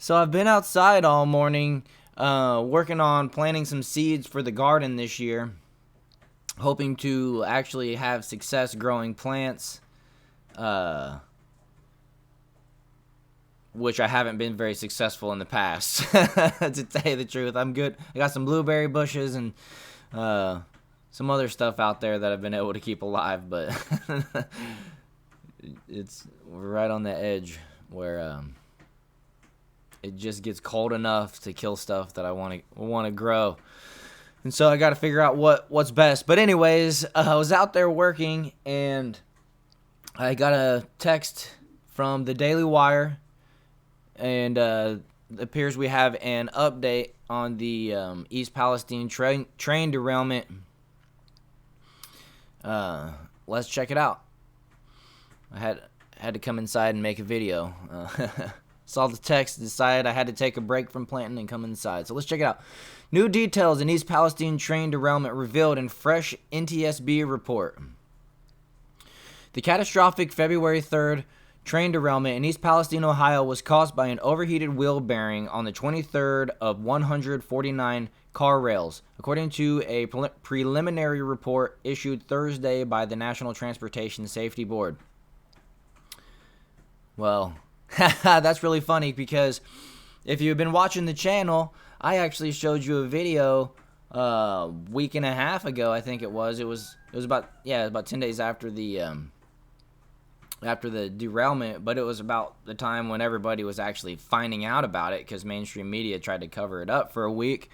So I've been outside all morning working on planting some seeds for the garden this year, hoping to actually have success growing plants, uh, which I haven't been very successful in the past, to tell you the truth. I'm good. I got some blueberry bushes and some other stuff out there that I've been able to keep alive, but we're right on the edge where it just gets cold enough to kill stuff that I want to grow. And so I got to figure out what's best. But anyways, I was out there working and I got a text from the Daily Wire, and it appears we have an update on the East Palestine train derailment. Let's check it out. I had to come inside and make a video. Saw the text, decided I had to take a break from planting and come inside. So let's check it out. New details in East Palestine train derailment revealed in fresh NTSB report. The catastrophic February 3rd train derailment in East Palestine, Ohio was caused by an overheated wheel bearing on the 23rd of 149 car rails, according to a preliminary report issued Thursday by the National Transportation Safety Board. Well, that's really funny because if you've been watching the channel, I actually showed you a video a week and a half ago. I think it was about 10 days after the derailment, but it was about the time when everybody was actually finding out about it because mainstream media tried to cover it up for a week.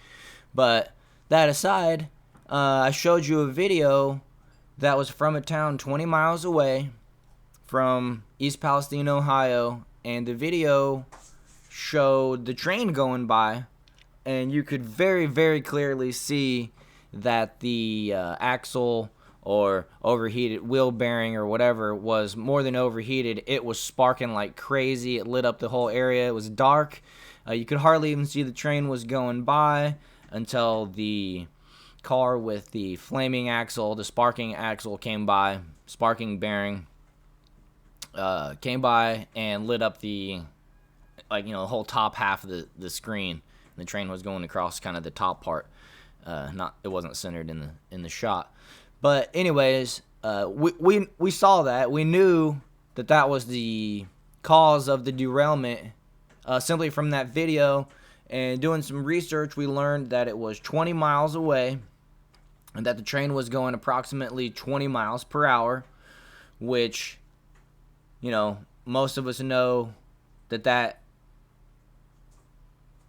But that aside, I showed you a video that was from a town 20 miles away from East Palestine, Ohio, and the video showed the train going by, and you could very, very clearly see that the axle or overheated wheel bearing or whatever was more than overheated. It was sparking like crazy. It lit up the whole area. It was dark. You could hardly even see the train was going by until the car with the flaming axle, the sparking axle came by, sparking bearing, came by and lit up the whole top half of the screen. The train was going across kind of the top part. It wasn't centered in the shot. But anyways, we saw that. We knew that was the cause of the derailment simply from that video. And doing some research, we learned that it was 20 miles away and that the train was going approximately 20 miles per hour, which, most of us know that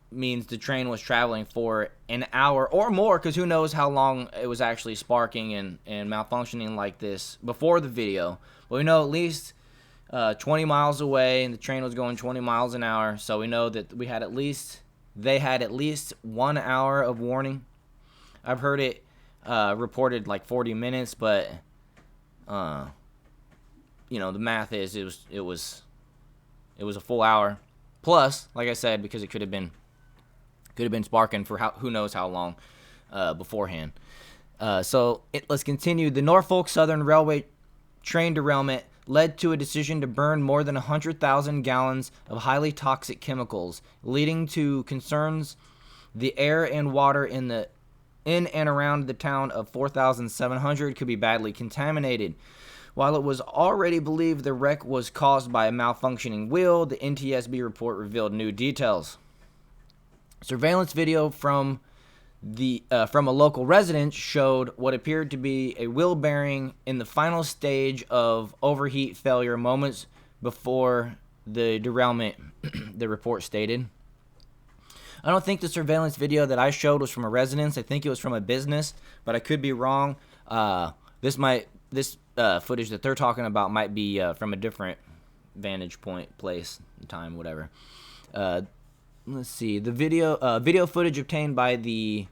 means the train was traveling for an hour or more, because who knows how long it was actually sparking and malfunctioning like this before the video. But we know at least 20 miles away, and the train was going 20 miles an hour, so we know that they had at least 1 hour of warning. I've heard it reported like 40 minutes, but the math is it was a full hour plus, like I said, because it could have been sparking for who knows how long beforehand. So let's continue. The Norfolk Southern Railway train derailment led to a decision to burn more than 100,000 gallons of highly toxic chemicals, leading to concerns the air and water in and around the town of 4,700 could be badly contaminated. While it was already believed the wreck was caused by a malfunctioning wheel, the NTSB report revealed new details. Surveillance video from a local resident showed what appeared to be a wheel bearing in the final stage of overheat failure moments before the derailment, the report stated. I don't think the surveillance video that I showed was from a residence. I think it was from a business, but I could be wrong. This footage that they're talking about might be from a different vantage point, place, time, whatever. Let's see. The video footage obtained by the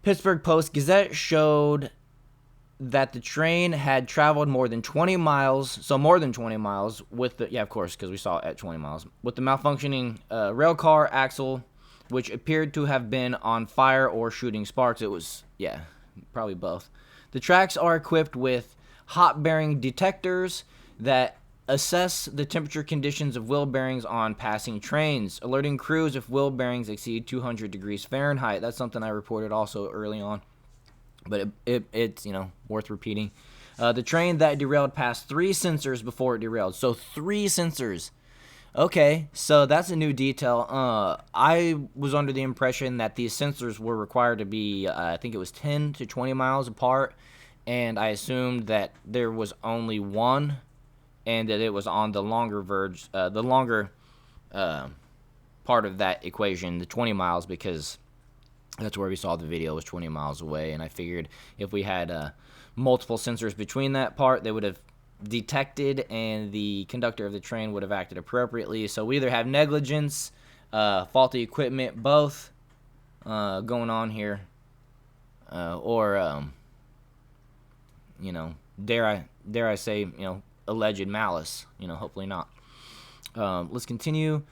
Pittsburgh Post-Gazette showed that the train had traveled more than 20 miles, with the, of course, because we saw it at 20 miles, with the malfunctioning rail car axle, which appeared to have been on fire or shooting sparks. It was, probably both. The tracks are equipped with hot bearing detectors that Assess the temperature conditions of wheel bearings on passing trains, alerting crews if wheel bearings exceed 200 degrees Fahrenheit. That's something I reported also early on, but it's worth repeating. The train that derailed passed 3 sensors before it derailed. So 3 sensors. Okay, so that's a new detail. I was under the impression that these sensors were required to be, I think it was 10 to 20 miles apart, and I assumed that there was only one, and that it was on the longer verge, the longer part of that equation, the 20 miles, because that's where we saw the video was 20 miles away, and I figured if we had multiple sensors between that part, they would have detected and the conductor of the train would have acted appropriately. So we either have negligence, faulty equipment, both going on here, or dare I say, alleged malice. Hopefully not. Let's continue.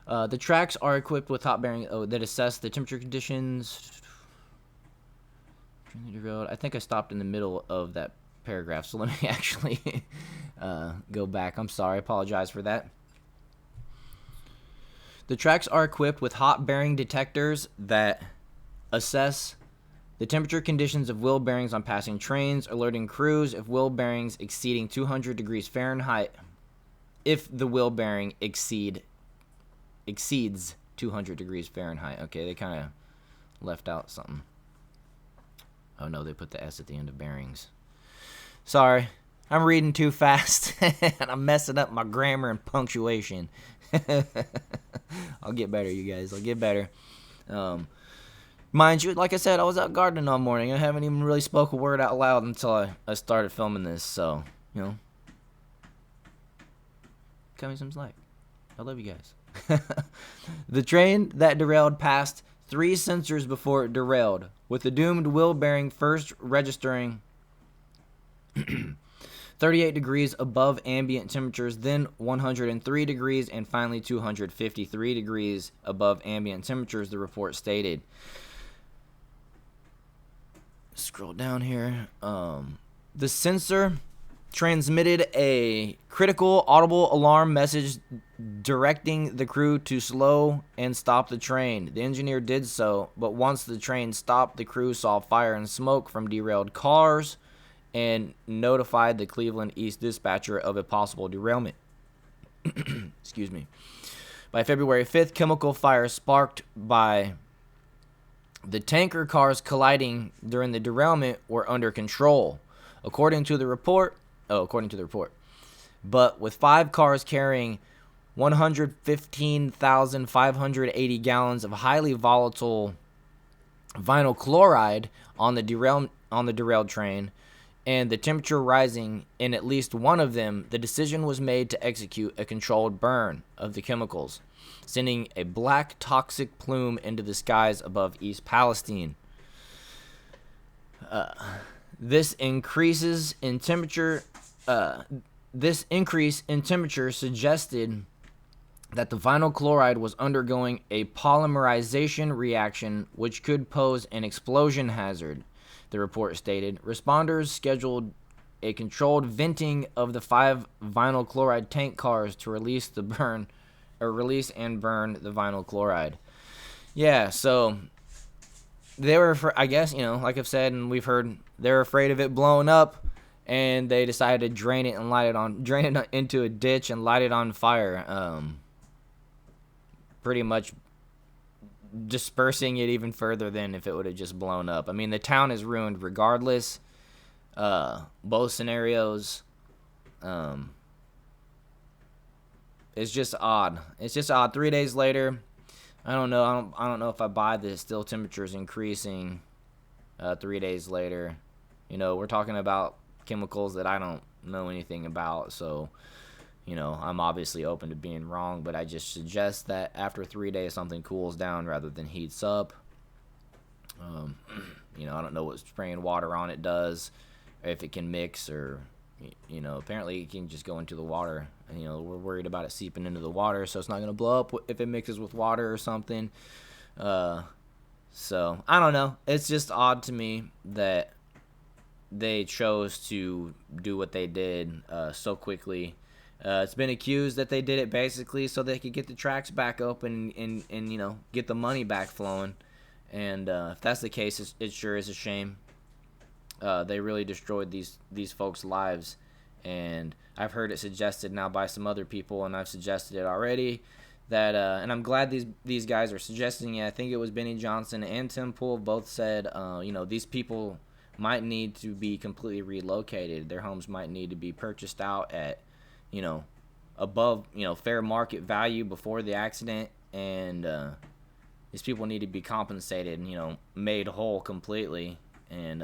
The tracks are equipped with hot bearing that assess the temperature conditions. I think I stopped in the middle of that paragraph, so let me actually go back. I'm sorry, I apologize for that. The tracks are equipped with hot bearing detectors that assess the temperature conditions of wheel bearings on passing trains, alerting crews if wheel bearings exceeding 200 degrees Fahrenheit, if the wheel bearing exceeds 200 degrees Fahrenheit. Okay, they kind of left out something. Oh no, they put the S at the end of bearings. Sorry, I'm reading too fast, and I'm messing up my grammar and punctuation. I'll get better, you guys. I'll get better. Mind you, like I said, I was out gardening all morning. I haven't even really spoke a word out loud until I started filming this, so, cut me some slack. I love you guys. The train that derailed passed 3 sensors before it derailed, with the doomed wheel bearing first registering 38 degrees above ambient temperatures, then 103 degrees, and finally 253 degrees above ambient temperatures, the report stated. Scroll down here. The sensor transmitted a critical audible alarm message directing the crew to slow and stop the train. The engineer did so, but once the train stopped, the crew saw fire and smoke from derailed cars and notified the Cleveland East dispatcher of a possible derailment. Excuse me. By February 5th, chemical fire sparked by the tanker cars colliding during the derailment were under control, according to the report. But with 5 cars carrying 115,580 gallons of highly volatile vinyl chloride on the derailed train, and the temperature rising in at least one of them, the decision was made to execute a controlled burn of the chemicals, sending a black toxic plume into the skies above East Palestine. This increase in temperature suggested that the vinyl chloride was undergoing a polymerization reaction, which could pose an explosion hazard, the report stated. Responders scheduled a controlled venting of the 5 vinyl chloride tank cars to release and burn the vinyl chloride. Yeah, so they were, I guess, like I've said and we've heard, they're afraid of it blowing up, and they decided to drain it into a ditch and light it on fire. Pretty much dispersing it even further than if it would have just blown up. I mean, the town is ruined regardless. Both scenarios. It's just odd. 3 days later, I don't know. I don't know if I buy this. Still, temperatures increasing. 3 days later, we're talking about chemicals that I don't know anything about. So, I'm obviously open to being wrong, but I just suggest that after 3 days, something cools down rather than heats up. I don't know what spraying water on it does, or if it can mix, or apparently it can just go into the water. We're worried about it seeping into the water, so it's not going to blow up if it mixes with water or something. So I don't know. It's just odd to me that they chose to do what they did so quickly It's been accused that they did it basically so they could get the tracks back open and you know, get the money back flowing. And if that's the case, it sure is a shame. They really destroyed these folks' lives, and I've heard it suggested now by some other people, and I've suggested it already. That and I'm glad these guys are suggesting it. I think it was Benny Johnson and Tim Pool both said, you know, these people might need to be completely relocated. Their homes might need to be purchased out at, you know, above, you know, fair market value before the accident, and these people need to be compensated and, you know, made whole completely, and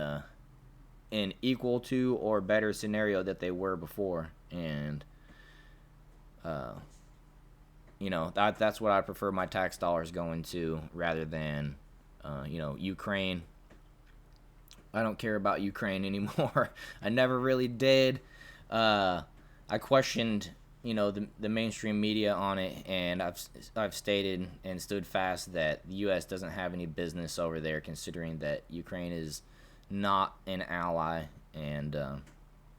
in equal to or better scenario that they were before. And you know, that's what I prefer my tax dollars going to, rather than you know, Ukraine. I don't care about Ukraine anymore. I never really did. I questioned, you know, the mainstream media on it, and I've stated and stood fast that the U.S. doesn't have any business over there, considering that Ukraine is not an ally, and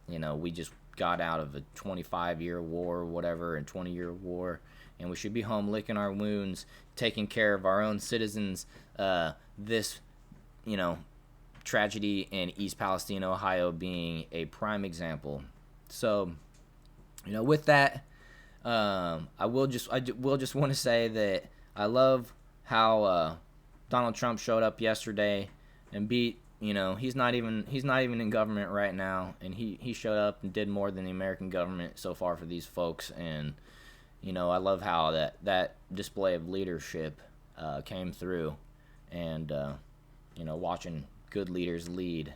you know, we just got out of a 25-year war or whatever, and 20-year war, and we should be home licking our wounds, taking care of our own citizens. This, you know, tragedy in East Palestine, Ohio, being a prime example. So, you know, with that, I will just want to say that I love how Donald Trump showed up yesterday and beat. You know, he's not even in government right now, and he showed up and did more than the American government so far for these folks. And you know, I love how that display of leadership came through, and you know, watching good leaders lead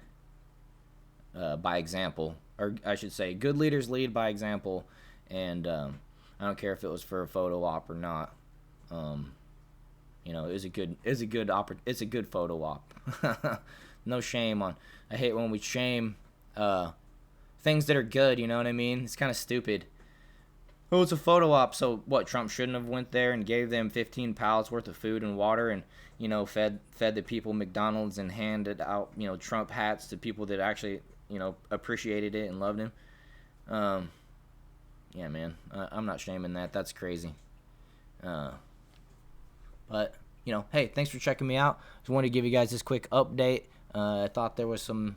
by example, or I should say, good leaders lead by example. And I don't care if it was for a photo op or not. You know, it's a good photo op. No shame on. I hate when we shame things that are good. You know what I mean? It's kind of stupid. Oh, it's a photo op. So what? Trump shouldn't have went there and gave them 15 pallets worth of food and water, and you know, fed the people McDonald's and handed out, you know, Trump hats to people that actually, you know, appreciated it and loved him. Yeah, man, I'm not shaming that. That's crazy. But you know, hey, thanks for checking me out. Just wanted to give you guys this quick update. I thought there was some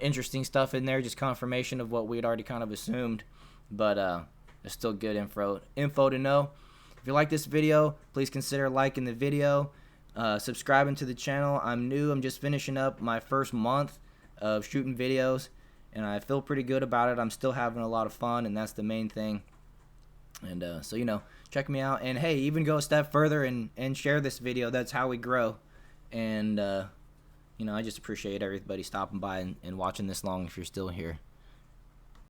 interesting stuff in there, just confirmation of what we had already kind of assumed, but it's still good info to know. If you like this video, please consider liking the video, subscribing to the channel. I'm new. I'm just finishing up my first month of shooting videos, and I feel pretty good about it. I'm still having a lot of fun, and that's the main thing. And so, you know, check me out. And hey, even go a step further and share this video. That's how we grow. And you know, I just appreciate everybody stopping by and watching this long if you're still here.